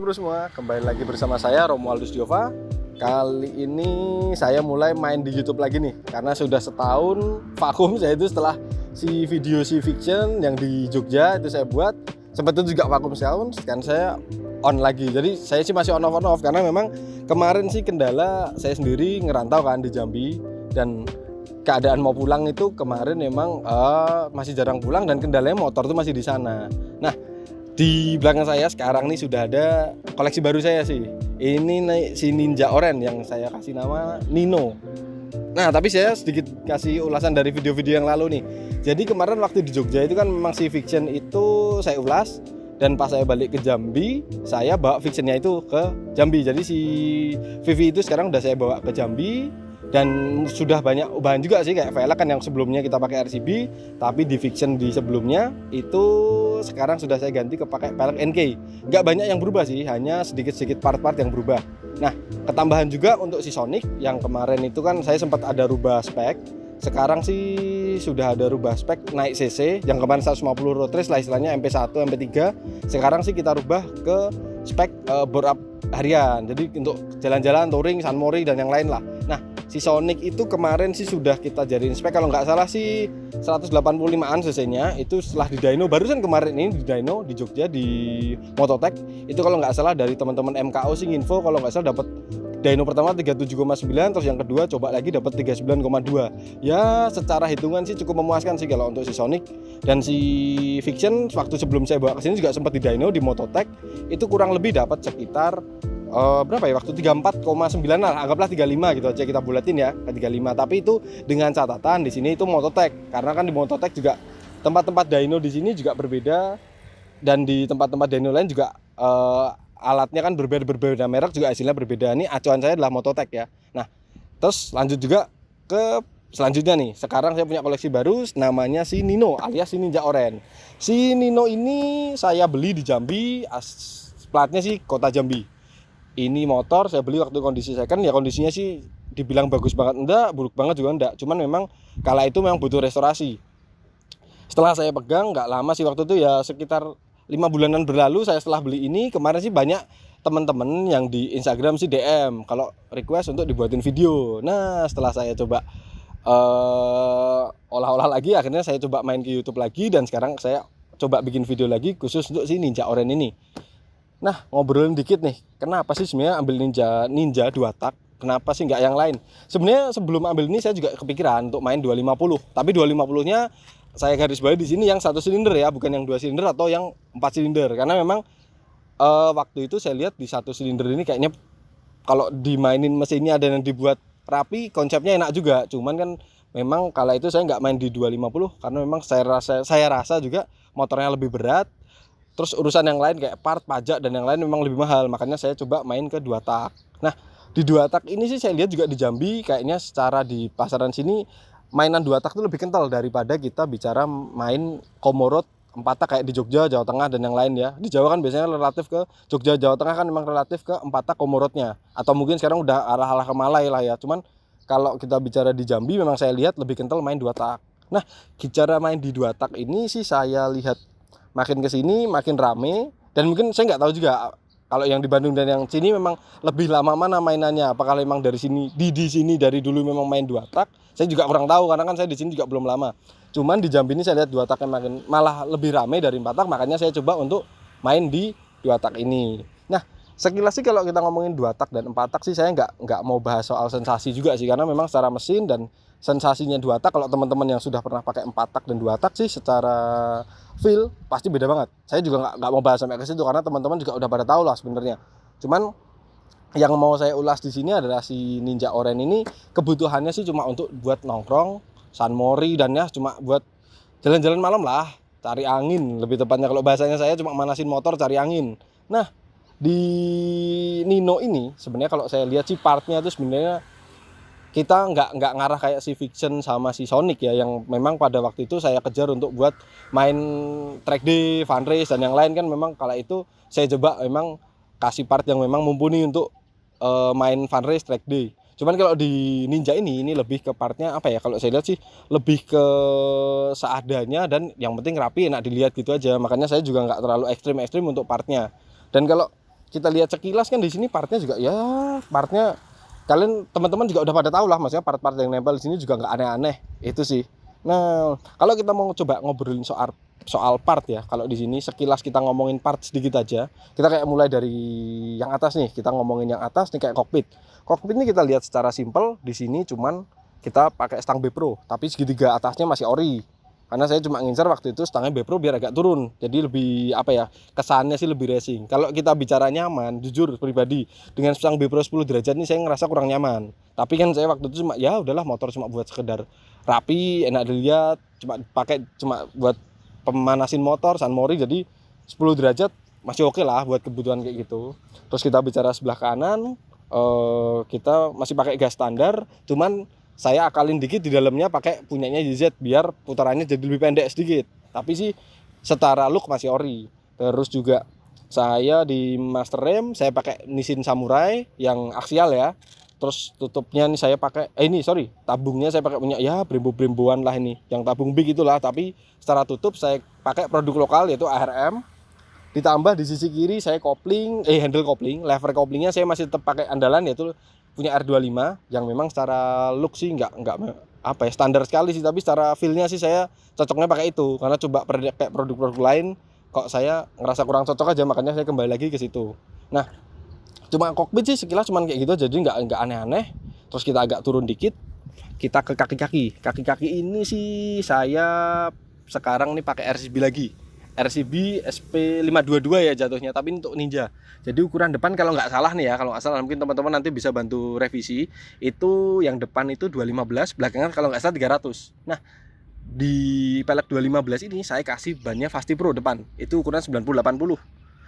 bro semua, kembali lagi bersama saya Romualdus Diova. Kali ini saya mulai main di YouTube lagi nih, karena sudah setahun vakum saya itu setelah si video si fiction yang di Jogja itu saya buat. Sempat itu juga vakum setahun, sekarang saya on lagi. Jadi saya sih masih on off karena memang kemarin sih kendala saya sendiri ngerantau kan di Jambi, dan keadaan mau pulang itu kemarin memang masih jarang pulang dan kendalanya motor tuh masih di sana. Nah, di belakang saya sekarang nih sudah ada koleksi baru saya sih. Ini si Ninja Orange yang saya kasih nama Nino. Nah, tapi saya sedikit kasih ulasan dari video-video yang lalu nih. Jadi kemarin waktu di Jogja itu kan memang si fiction itu saya ulas, dan pas saya balik ke Jambi, saya bawa fictionnya itu ke Jambi. Jadi si Vivi itu sekarang udah saya bawa ke Jambi, dan sudah banyak ubahan juga sih, kayak velg kan yang sebelumnya kita pakai RCB, tapi di fiction di sebelumnya itu sekarang sudah saya ganti ke pakai velg NK. Nggak banyak yang berubah sih, hanya sedikit-sedikit part-part yang berubah. Nah, ketambahan juga untuk si Sonic yang kemarin itu kan saya sempat ada rubah spek. Sekarang sih sudah ada rubah spek naik CC, yang kemarin 150 road race lah istilahnya, MP1, MP3. Sekarang sih kita rubah ke spek bore up harian, jadi untuk jalan-jalan, touring, San Mori dan yang lain lah. Nah, si Sonic itu kemarin sih sudah kita jadiin spek, kalau nggak salah sih 185an cc-nya, itu setelah di dyno, barusan kemarin ini di dyno di Jogja di Mototech, itu kalau nggak salah dari teman-teman MKO sih info, kalau nggak salah dapat dyno pertama 37,9, terus yang kedua coba lagi dapat 39,2. Ya secara hitungan sih cukup memuaskan sih kalau untuk si Sonic. Dan si Fiction waktu sebelum saya bawa ke sini juga sempat di dyno di Mototech, itu kurang lebih dapat sekitar berapa ya, waktu 34,9 lah, anggaplah 35 gitu aja kita bulatin ya ke 35. Tapi itu dengan catatan di sini itu Mototech, karena kan di Mototech juga tempat-tempat dyno di sini juga berbeda, dan di tempat-tempat dyno lain juga alatnya kan berbeda merek juga hasilnya berbeda. Ini acuan saya adalah Mototech ya. Nah, terus lanjut juga ke selanjutnya nih. Sekarang saya punya koleksi baru namanya si Nino alias si Ninja Orange. Si Nino ini saya beli di Jambi, platnya sih kota Jambi. Ini motor saya beli waktu kondisi second, ya kondisinya sih dibilang bagus banget enggak, buruk banget juga enggak. Cuman memang kala itu memang butuh restorasi. Setelah saya pegang nggak lama sih, waktu itu ya sekitar 5 bulanan berlalu saya setelah beli ini. Kemarin sih banyak teman-teman yang di Instagram sih DM kalau request untuk dibuatin video. Nah, setelah saya coba olah-olah lagi, akhirnya saya coba main ke YouTube lagi, dan sekarang saya coba bikin video lagi khusus untuk si Ninja Orange ini. Nah, ngobrolin dikit nih, kenapa sih sebenarnya ambil Ninja 2 tak? Kenapa sih nggak yang lain? Sebenarnya sebelum ambil ini saya juga kepikiran untuk main 250, tapi 250-nya saya garis bawahi di sini yang 1 silinder ya, bukan yang 2 silinder atau yang 4 silinder. Karena memang waktu itu saya lihat di 1 silinder ini kayaknya kalau dimainin mesinnya ada yang dibuat rapi, konsepnya enak juga. Cuman kan memang kala itu saya nggak main di 250 karena memang saya rasa juga motornya lebih berat. Terus urusan yang lain kayak part, pajak dan yang lain memang lebih mahal. Makanya saya coba main ke 2 tak. Nah, di 2 tak ini sih saya lihat juga di Jambi kayaknya secara di pasaran sini mainan 2 tak itu lebih kental daripada kita bicara main Komorot 4 tak kayak di Jogja, Jawa Tengah dan yang lain ya. Di Jawa kan biasanya relatif ke Jogja, Jawa Tengah kan memang relatif ke 4 tak Komorotnya. Atau mungkin sekarang udah arah-arah ke Malai lah ya. Cuman kalau kita bicara di Jambi memang saya lihat lebih kental main 2 tak. Nah, bicara main di 2 tak ini sih saya lihat makin kesini makin rame, dan mungkin saya nggak tahu juga kalau yang di Bandung dan yang sini memang lebih lama mana mainannya. Apakah memang dari sini di sini dari dulu memang main 2 tak? Saya juga kurang tahu karena kan saya di sini juga belum lama. Cuman di Jambi ini saya lihat 2 taknya malah lebih rame dari 4 tak, makanya saya coba untuk main di 2 tak ini. Nah, sekilas sih kalau kita ngomongin 2 tak dan 4 tak sih saya nggak mau bahas soal sensasi juga sih, karena memang secara mesin dan sensasinya 2 tak, kalau teman-teman yang sudah pernah pakai 4 tak dan 2 tak sih secara feel pasti beda banget. Saya juga nggak mau bahas sampai ke situ karena teman-teman juga udah pada tahu lah sebenarnya. Cuman yang mau saya ulas di sini adalah si Ninja Orange ini kebutuhannya sih cuma untuk buat nongkrong, San Mori, dan ya cuma buat jalan-jalan malam lah, cari angin lebih tepatnya. Kalau bahasanya saya cuma manasin motor cari angin. Nah, di Nino ini sebenarnya kalau saya lihat sih partnya itu sebenarnya kita nggak ngarah kayak si Fiction sama si Sonic ya, yang memang pada waktu itu saya kejar untuk buat main track day, fun race dan yang lain kan memang kala itu saya coba memang kasih part yang memang mumpuni untuk main fun race, track day. Cuman kalau di Ninja ini lebih ke partnya apa ya, kalau saya lihat sih lebih ke seadanya dan yang penting rapi, enak dilihat gitu aja. Makanya saya juga nggak terlalu ekstrim untuk partnya. Dan kalau kita lihat sekilas kan di sini partnya juga ya, partnya kalian teman-teman juga udah pada tahu lah, maksudnya part-part yang nempel di sini juga nggak aneh-aneh itu sih. Nah, kalau kita mau coba ngobrolin soal part ya, kalau di sini sekilas kita ngomongin part sedikit aja. Kita kayak mulai dari yang atas nih, kita ngomongin yang atas nih kayak kokpit. Kokpit ini kita lihat secara simpel di sini cuman kita pakai stang B-Pro, tapi segitiga atasnya masih ori. Karena saya cuma ngincar waktu itu stangnya B-Pro biar agak turun. Jadi lebih apa ya? Kesannya sih lebih racing. Kalau kita bicara nyaman, jujur pribadi dengan stang B-Pro 10 derajat ini saya ngerasa kurang nyaman. Tapi kan saya waktu itu cuma ya udahlah, motor cuma buat sekedar rapi, enak dilihat, cuma buat pemanasin motor San Mori, jadi 10 derajat masih oke lah buat kebutuhan kayak gitu. Terus kita bicara sebelah kanan, kita masih pakai gas standar, cuman saya akalin dikit di dalamnya pakai punyanya YZ biar putarannya jadi lebih pendek sedikit. Tapi sih secara look masih ori. Terus juga saya di master rem saya pakai Nissin Samurai yang aksial ya. Terus tutupnya nih saya pakai tabungnya saya pakai punya ya Brembo-Bremboan lah ini, yang tabung big itulah, tapi secara tutup saya pakai produk lokal yaitu ARM. Ditambah di sisi kiri saya handle kopling, lever koplingnya saya masih tetap pakai andalan yaitu punya R25 yang memang secara look sih nggak apa ya, standar sekali sih, tapi secara feel-nya sih saya cocoknya pakai itu, karena coba kayak produk-produk lain kok saya ngerasa kurang cocok aja, makanya saya kembali lagi ke situ. Nah, cuma kokpit sih sekilas cuman kayak gitu, jadi nggak aneh-aneh. Terus kita agak turun dikit, kita ke kaki-kaki ini sih saya sekarang nih pakai RCB lagi, RCB SP522 ya jatuhnya, tapi untuk Ninja. Jadi ukuran depan kalau nggak salah nih ya, kalau nggak salah mungkin teman-teman nanti bisa bantu revisi, itu yang depan itu 215, belakangan kalau nggak salah 300. Nah, di pelek 215 ini saya kasih bannya Fasti Pro depan, itu ukuran 90-80.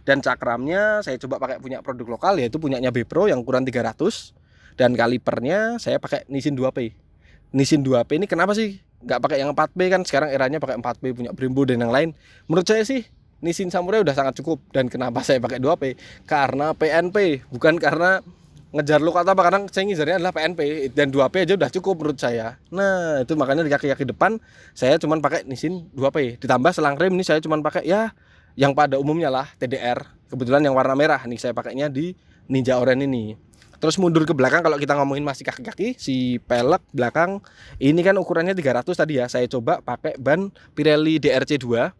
Dan cakramnya saya coba pakai punya produk lokal yaitu punyanya B-Pro yang ukuran 300, dan kalipernya saya pakai Nissin 2P. Nissin 2P ini kenapa sih nggak pakai yang 4P, kan sekarang eranya pakai 4P punya Brembo dan yang lain. Menurut saya sih Nissin Samurai udah sangat cukup. Dan kenapa saya pakai 2P? Karena PNP, bukan karena ngejar look atau apa, karena saya ngejarnya adalah PNP, dan 2P aja udah cukup menurut saya. Nah, itu makanya di kaki-kaki depan saya cuman pakai Nissin 2P. Ditambah selang rem ini saya cuman pakai ya yang pada umumnya lah TDR. Kebetulan yang warna merah nih saya pakainya di Ninja Orange ini. Terus mundur ke belakang, kalau kita ngomongin masih kaki-kaki, si pelek belakang ini kan ukurannya 300 tadi ya. Saya coba pakai ban Pirelli DRC2.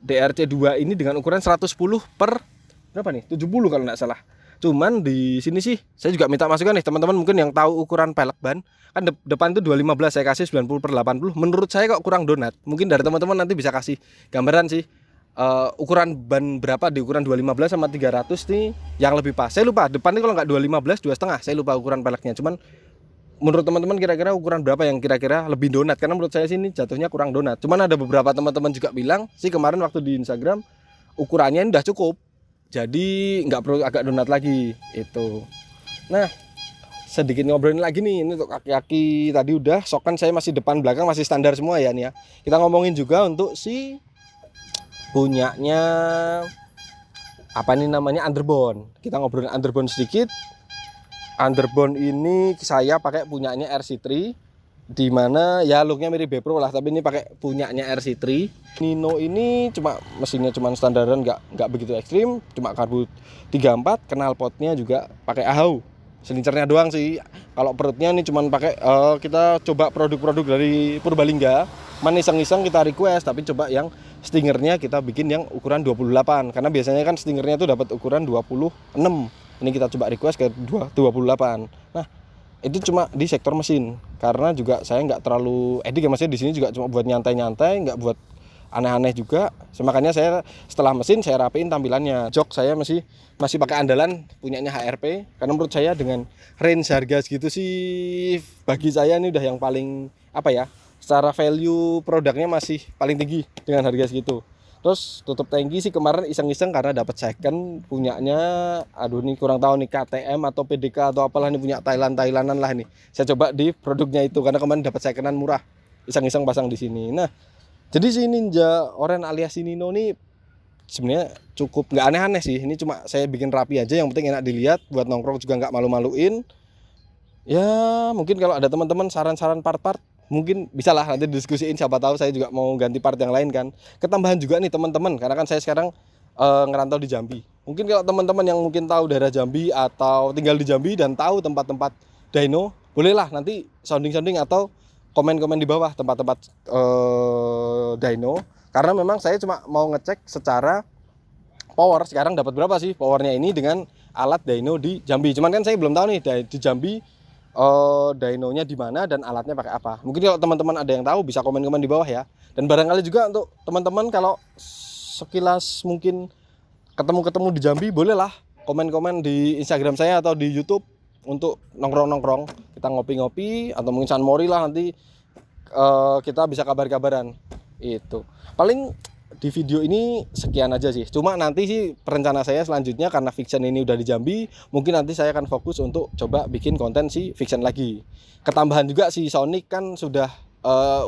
DRC2 ini dengan ukuran 110 per berapa nih? 70 kalau nggak salah. Cuman di sini sih saya juga minta masukan nih teman-teman, mungkin yang tahu ukuran pelek ban. Kan depan itu 215, saya kasih 90 per 80. Menurut saya kok kurang donat. Mungkin dari teman-teman nanti bisa kasih gambaran sih. Ukuran ban berapa di ukuran 215 sama 300 nih yang lebih pas. Saya lupa depan ini kalau nggak 215 2,5, saya lupa ukuran peleknya. Cuman menurut teman-teman kira-kira ukuran berapa yang kira-kira lebih donat? Karena menurut saya sih ini jatuhnya kurang donat. Cuman ada beberapa teman-teman juga bilang sih kemarin waktu di Instagram ukurannya ini udah cukup, jadi nggak perlu agak donat lagi itu. Nah, sedikit ngobrolin lagi nih, ini untuk kaki-kaki tadi udah, sok kan saya masih depan belakang masih standar semua ya nih ya. Kita ngomongin juga untuk si punyanya apa nih namanya, underbone. Kita ngobrolin underbone sedikit. Underbone ini saya pakai punyanya RC3, di mana ya looknya mirip B-Pro lah, tapi ini pakai punyanya RC3. Nino ini cuma mesinnya cuma standaran, nggak begitu ekstrim, cuma karbu 34, knalpotnya juga pakai Ahau. Selincernya doang sih. Kalau perutnya nih cuman pakai kita coba produk-produk dari Purbalingga. Iseng-iseng kita request, tapi coba yang stingernya kita bikin yang ukuran 28, karena biasanya kan stingernya itu dapat ukuran 26. Ini kita coba request ke 28. Nah, itu cuma di sektor mesin, karena juga saya nggak terlalu edik ya, maksudnya di sini juga cuma buat nyantai-nyantai, nggak buat aneh-aneh juga. Makanya saya setelah mesin saya rapiin tampilannya. Jok saya masih pakai andalan punyanya HRP, karena menurut saya dengan range harga segitu sih bagi saya ini udah yang paling apa ya, secara value produknya masih paling tinggi dengan harga segitu. Terus tutup tangki sih kemarin iseng-iseng karena dapat second punyanya, aduh nih kurang tahu nih KTM atau PDK atau apalah, nih punya Thailanan lah ini. Saya coba di produknya itu karena kemarin dapat secondan murah. Iseng-iseng pasang di sini. Nah, jadi si Ninja Orange alias si Nino nih sebenarnya cukup nggak aneh-aneh sih. Ini cuma saya bikin rapi aja, yang penting enak dilihat, buat nongkrong juga nggak malu-maluin. Ya, mungkin kalau ada teman-teman saran-saran part-part, mungkin bisa lah nanti diskusiin, siapa tahu saya juga mau ganti part yang lain kan. Ketambahan juga nih teman-teman, karena kan saya sekarang ngerantau di Jambi. Mungkin kalau teman-teman yang mungkin tahu daerah Jambi atau tinggal di Jambi dan tahu tempat-tempat dyno, bolehlah nanti sounding-sounding atau komen-komen di bawah tempat-tempat dyno. Karena memang saya cuma mau ngecek secara power sekarang dapat berapa sih powernya ini dengan alat dyno di Jambi. Cuman kan saya belum tahu nih di Jambi dynonya di mana dan alatnya pakai apa. Mungkin kalau teman-teman ada yang tahu bisa komen-komen di bawah ya. Dan barangkali juga untuk teman-teman kalau sekilas mungkin ketemu di Jambi, bolehlah komen-komen di Instagram saya atau di YouTube untuk nongkrong-nongkrong, kita ngopi-ngopi atau mungkin San Mori lah, nanti kita bisa kabar-kabaran. Itu paling di video ini sekian aja sih. Cuma nanti sih perencana saya selanjutnya karena Vixen ini udah di Jambi, mungkin nanti saya akan fokus untuk coba bikin konten si Vixen lagi. Ketambahan juga si Sonic kan sudah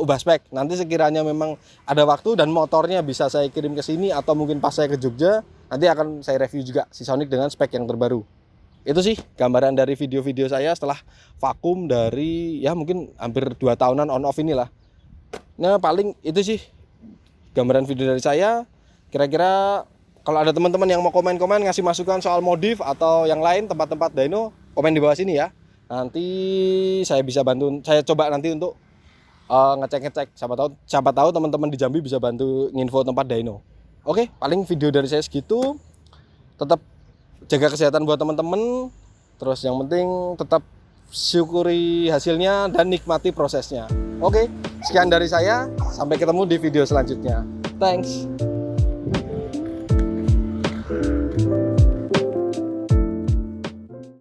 ubah spek. Nanti sekiranya memang ada waktu dan motornya bisa saya kirim ke sini atau mungkin pas saya ke Jogja, nanti akan saya review juga si Sonic dengan spek yang terbaru. Itu sih gambaran dari video-video saya setelah vakum dari ya mungkin hampir 2 tahunan on off inilah. Nah paling itu sih gambaran video dari saya. Kira-kira kalau ada teman-teman yang mau komen-komen ngasih masukan soal modif atau yang lain tempat-tempat dyno, komen di bawah sini ya. Nanti saya bisa bantu, saya coba nanti untuk ngecek-ngecek, siapa tahu teman-teman di Jambi bisa bantu nginfo tempat dyno. Oke, paling video dari saya segitu. Tetap jaga kesehatan buat teman-teman. Terus yang penting tetap syukuri hasilnya dan nikmati prosesnya. Oke, sekian dari saya. Sampai ketemu di video selanjutnya. Thanks.